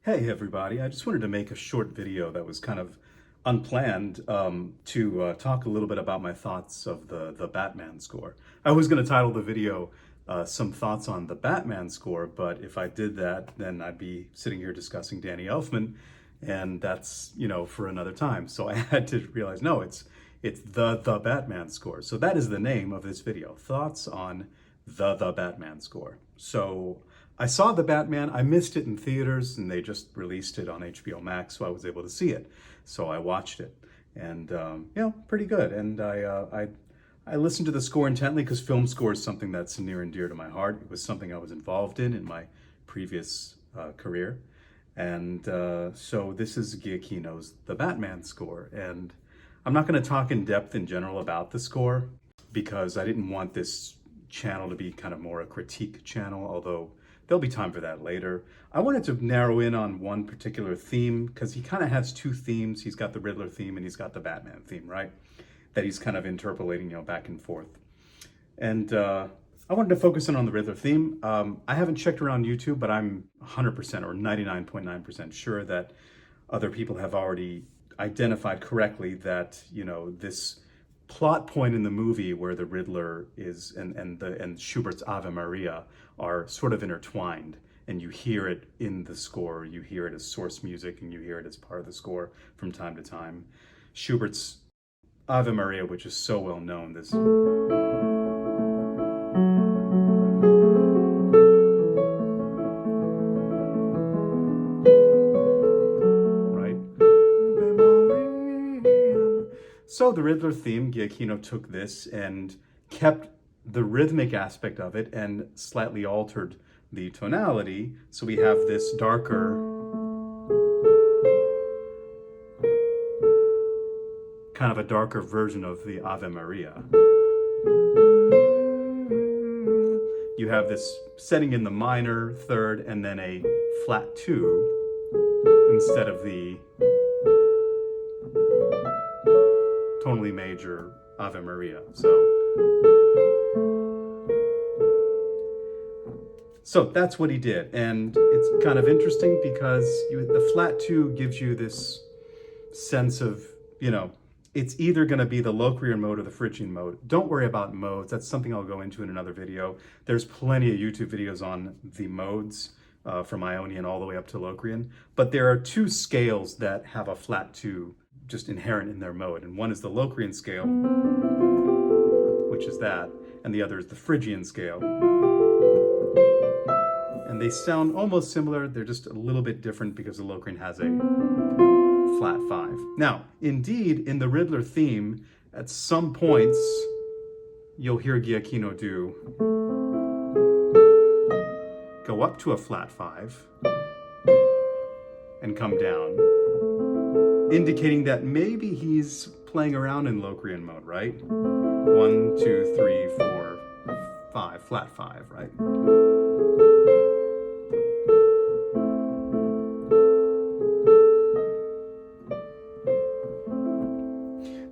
Hey everybody, I just wanted to make a short video that was kind of unplanned to talk a little bit about my thoughts of the Batman score. I was going to title the video Some Thoughts on the Batman Score, but if I did that, then I'd be sitting here discussing Danny Elfman, and that's, for another time. So I had to realize, no, it's the Batman Score. So that is the name of this video, Thoughts on the Batman Score. So I saw the Batman. I missed it in theaters, and they just released it on HBO Max, so I was able to see it. So I watched it, and pretty good. And I listened to the score intently because film score is something that's near and dear to my heart. It was something I was involved in my previous career, and so this is Giacchino's The Batman Score. And I'm not going to talk in depth in general about the score because I didn't want this channel to be kind of more a critique channel, although there'll be time for that later. I wanted to narrow in on one particular theme because he kind of has two themes. He's got the Riddler theme and he's got the Batman theme, right? That he's kind of interpolating, back and forth. And I wanted to focus in on the Riddler theme. I haven't checked around YouTube, but I'm 100% or 99.9% sure that other people have already identified correctly that, this plot point in the movie where the Riddler is and Schubert's Ave Maria are sort of intertwined, and you hear it in the score, you hear it as source music, and you hear it as part of the score from time to time. Schubert's Ave Maria, which is so well known, this So the Riddler theme, Giacchino took this and kept the rhythmic aspect of it and slightly altered the tonality. So we have this darker, kind of a darker version of the Ave Maria. You have this setting in the minor third and then a flat two instead of the tonally major Ave Maria. So that's what he did, and it's kind of interesting because the flat two gives you this sense of, it's either going to be the Locrian mode or the Phrygian mode. Don't worry about modes. That's something I'll go into in another video. There's plenty of YouTube videos on the modes from Ionian all the way up to Locrian, but there are two scales that have a flat two just inherent in their mode, and one is the Locrian scale, which is that, and the other is the Phrygian scale. And they sound almost similar, they're just a little bit different because the Locrian has a flat five. Now, indeed, in the Riddler theme, at some points, you'll hear Giacchino go up to a flat five and come down, indicating that maybe he's playing around in Locrian mode, right? 1, 2, 3, 4, 5, flat five, right?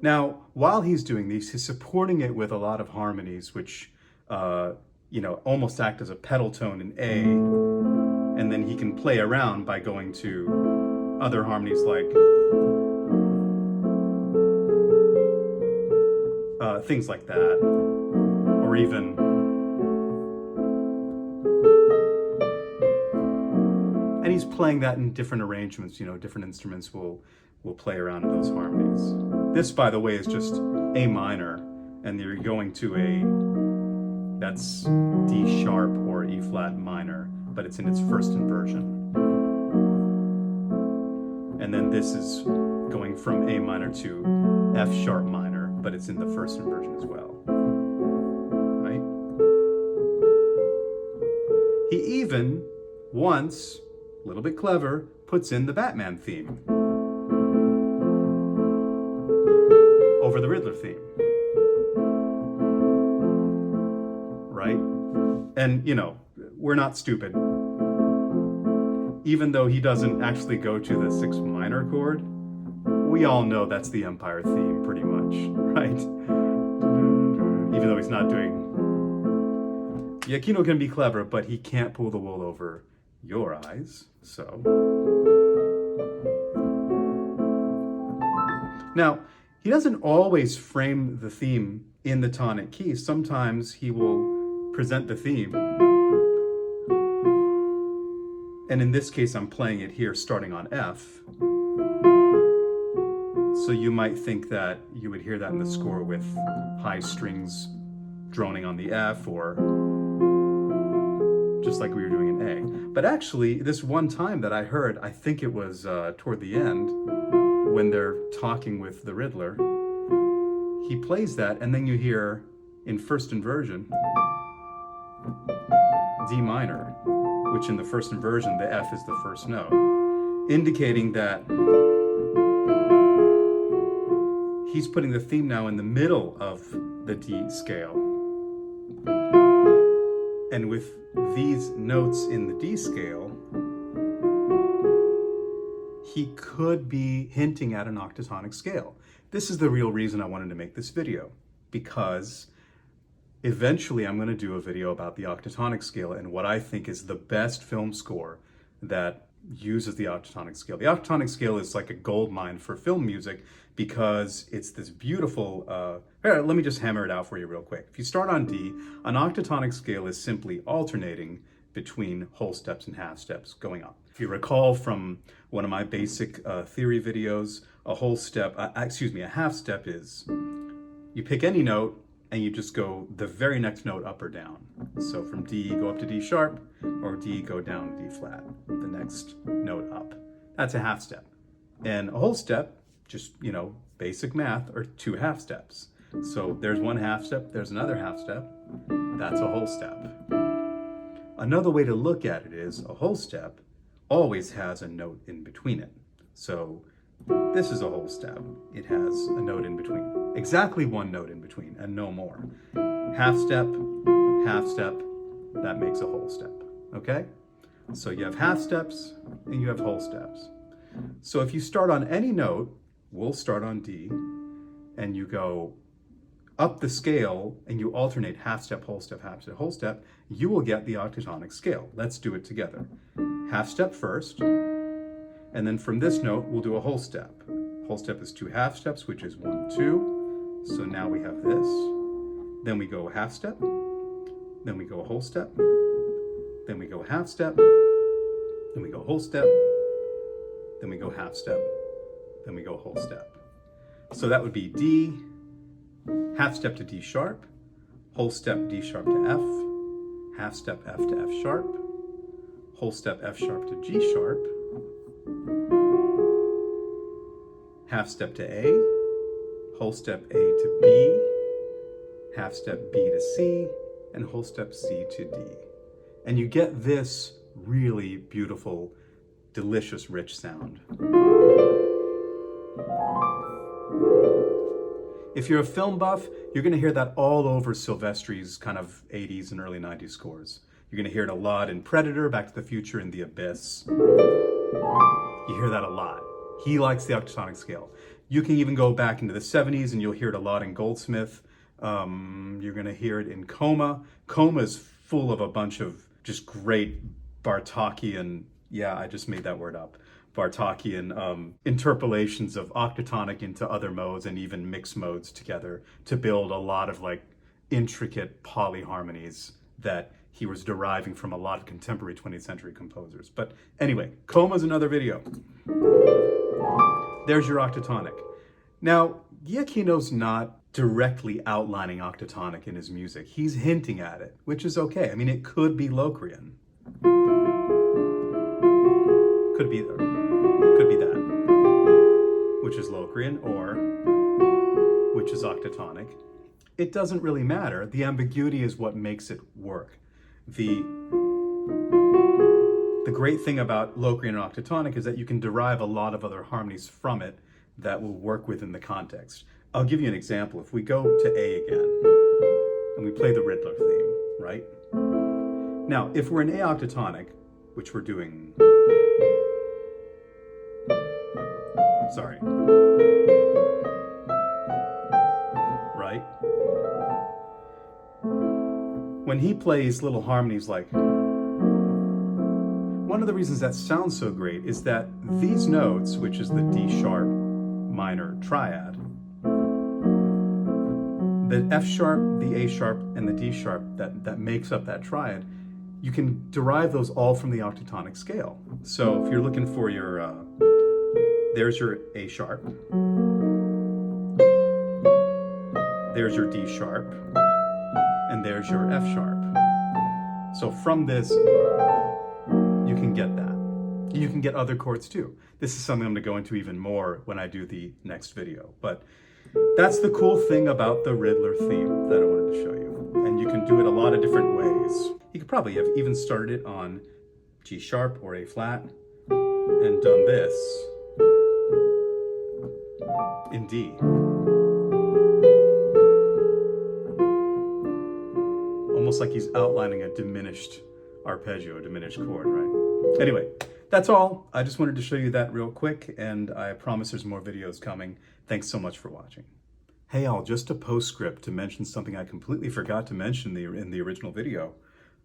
Now, while he's doing these, he's supporting it with a lot of harmonies, which, almost act as a pedal tone in A, and then he can play around by going to other harmonies like things like that, or even and he's playing that in different arrangements. Different instruments will play around in those harmonies. This, by the way, is just A minor, and you're going to that's D sharp or E flat minor, but it's in its first inversion. And then this is going from A minor to F sharp minor, but it's in the first inversion as well, right? He even, once, a little bit clever, puts in the Batman theme over the Riddler theme, right? And, we're not stupid. Even though he doesn't actually go to the 6th minor chord, we all know that's the Empire theme pretty much, right? Even though he's not doing... Giacchino can be clever, but he can't pull the wool over your eyes, so... Now, he doesn't always frame the theme in the tonic key. Sometimes he will present the theme. And in this case, I'm playing it here starting on F. So you might think that you would hear that in the score with high strings droning on the F, or just like we were doing in A. But actually, this one time that I heard, I think it was toward the end, when they're talking with the Riddler, he plays that, and then you hear, in first inversion, D minor, which in the first inversion, the F is the first note, indicating that he's putting the theme now in the middle of the D scale. And with these notes in the D scale, he could be hinting at an octatonic scale. This is the real reason I wanted to make this video, because eventually I'm going to do a video about the octatonic scale and what I think is the best film score that uses the octatonic scale. The octatonic scale is like a gold mine for film music because it's this beautiful, let me just hammer it out for you real quick. If you start on D, an octatonic scale is simply alternating between whole steps and half steps going up. If you recall from one of my basic theory videos, a half step is you pick any note and you just go the very next note up or down. So from D, go up to D sharp, or D, go down to D flat, the next note up. That's a half step. And a whole step, just, basic math, are 2 half steps. So there's one half step, there's another half step, that's a whole step. Another way to look at it is a whole step always has a note in between it. So this is a whole step. It has a note in between. Exactly one note in between and no more. Half step, that makes a whole step, okay? So you have half steps and you have whole steps. So if you start on any note, we'll start on D, and you go up the scale and you alternate half step, whole step, half step, whole step, you will get the octatonic scale. Let's do it together. Half step first, and then from this note, we'll do a whole step. Whole step is 2 half steps, which is 1, 2. So now we have this. Then we go half step, then we go a whole step, then we go half step, then we go whole step, then we go half step, then we go whole step. So that would be D, half step to D sharp, whole step D sharp to F, half step F to F sharp, whole step F sharp to G sharp, half step to A, whole step A to B, half step B to C, and whole step C to D. And you get this really beautiful, delicious, rich sound. If you're a film buff, you're going to hear that all over Silvestri's kind of 80s and early 90s scores. You're going to hear it a lot in Predator, Back to the Future, and The Abyss. You hear that a lot. He likes the octatonic scale. You can even go back into the 70s and you'll hear it a lot in Goldsmith. You're going to hear it in Coma. Coma is full of a bunch of just great Bartokian, I just made that word up, Bartokian interpolations of octatonic into other modes and even mixed modes together to build a lot of intricate polyharmonies that he was deriving from a lot of contemporary 20th century composers. But anyway, Coma's another video. There's your octatonic. Now, Giacchino's not directly outlining octatonic in his music. He's hinting at it, which is okay. I mean, it could be Locrian. Could be that, which is Locrian, or which is octatonic. It doesn't really matter. The ambiguity is what makes it work. The great thing about Locrian and octatonic is that you can derive a lot of other harmonies from it that will work within the context. I'll give you an example. If we go to A again, and we play the Riddler theme, right? Now, if we're in A octatonic, which we're doing, right? When he plays little harmonies like, one of the reasons that sounds so great is that these notes, which is the D sharp minor triad. The F sharp, the A sharp, and the D sharp that makes up that triad, you can derive those all from the octatonic scale. So if you're looking for your, there's your A sharp, there's your D sharp, and there's your F sharp. So from this, you can get that. You can get other chords too. This is something I'm going to go into even more when I do the next video. But that's the cool thing about the Riddler theme that I wanted to show you. And you can do it a lot of different ways. You could probably have even started it on G sharp or A flat and done this in D. Almost like he's outlining a diminished arpeggio, a diminished chord, right? Anyway, that's all. I just wanted to show you that real quick, and I promise there's more videos coming. Thanks so much for watching. Hey all, just a postscript to mention something I completely forgot to mention in the original video,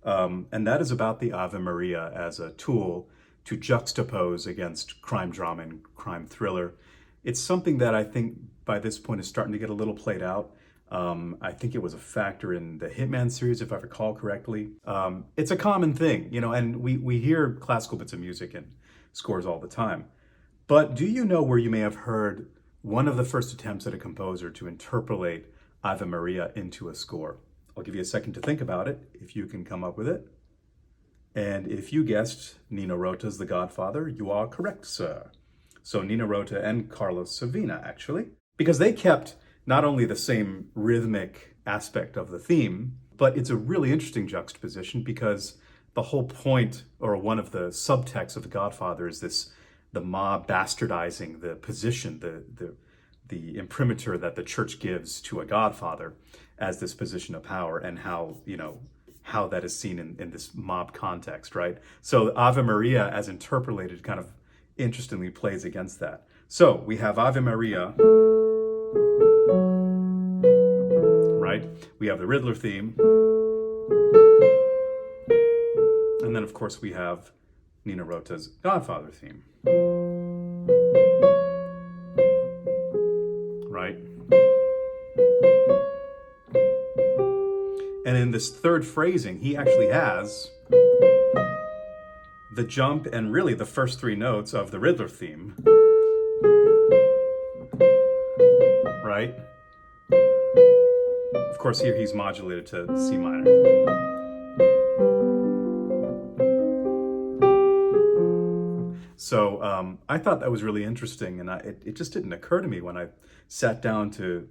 and that is about the Ave Maria as a tool to juxtapose against crime drama and crime thriller. It's something that I think by this point is starting to get a little played out. I think it was a factor in the Hitman series, if I recall correctly. It's a common thing, you know, and we hear classical bits of music and scores all the time. But do you know where you may have heard one of the first attempts at a composer to interpolate Ave Maria into a score? I'll give you a second to think about it, if you can come up with it. And if you guessed Nino Rota's The Godfather, you are correct, sir. So Nino Rota and Carlos Savina, actually, because they kept not only the same rhythmic aspect of the theme, but it's a really interesting juxtaposition because the whole point, or one of the subtexts of The Godfather, is the mob bastardizing the position, the imprimatur that the church gives to a godfather as this position of power, and how, you know, how that is seen in this mob context, right? So Ave Maria, as interpolated, kind of interestingly plays against that. So we have Ave Maria, right? We have the Riddler theme. And then, of course, we have Nino Rota's Godfather theme. Right? And in this third phrasing, he actually has the jump and really the first three notes of the Riddler theme. Right? Of course, here he's modulated to C minor. So I thought that was really interesting, and it just didn't occur to me when I sat down to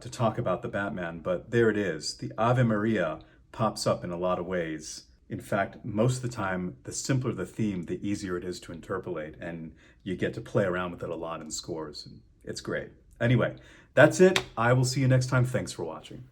talk about the Batman, but there it is. The Ave Maria pops up in a lot of ways. In fact, most of the time, the simpler the theme, the easier it is to interpolate, and you get to play around with it a lot in scores, and it's great. Anyway, that's it. I will see you next time. Thanks for watching.